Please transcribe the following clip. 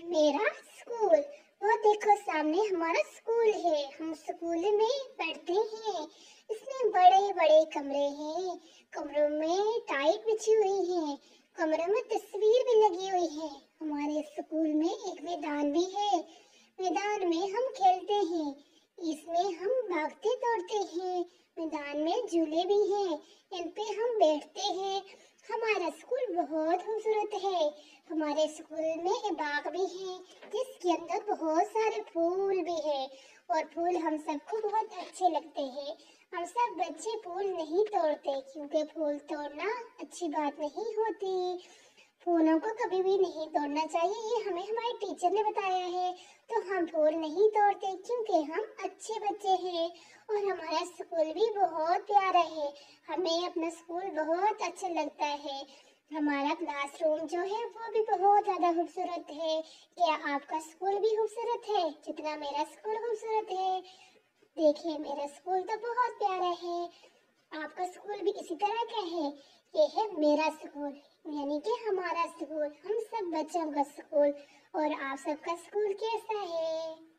मेरा स्कूल, वो देखो सामने हमारा स्कूल है। हम स्कूल में पढ़ते हैं। इसमें बड़े बड़े कमरे हैं। कमरों में टाइल बिछी हुई है। कमरों में तस्वीर भी लगी हुई है। हमारे स्कूल में एक मैदान भी है। मैदान में हम खेलते हैं। इसमें हम भागते दौड़ते हैं। मैदान में झूले भी हैं। इन पे हम बैठते हैं। हमारा स्कूल बहुत खूबसूरत है। हमारे स्कूल में एक बाग भी है जिसके अंदर बहुत सारे फूल भी है और फूल हम सबको बहुत अच्छे लगते हैं। हम सब बच्चे फूल नहीं तोड़ते क्योंकि फूल तोड़ना अच्छी बात नहीं होती। फूलों को कभी भी नहीं तोड़ना चाहिए, ये हमें हमारे टीचर ने बताया है। तो हम फूल नहीं तोड़ते क्योंकि हम अच्छे बच्चे हैं और हमारा स्कूल भी बहुत प्यारा है। हमें अपना स्कूल बहुत अच्छा लगता है। हमारा क्लासरूम जो है वो भी बहुत ज्यादा खूबसूरत है। क्या आपका स्कूल भी खूबसूरत है जितना मेरा स्कूल खूबसूरत है? देखिए मेरा स्कूल तो बहुत प्यारा है। आपका स्कूल भी इसी तरह का है? ये है मेरा स्कूल, यानी कि हमारा स्कूल, हम सब बच्चों का स्कूल। और आप सबका स्कूल कैसा है?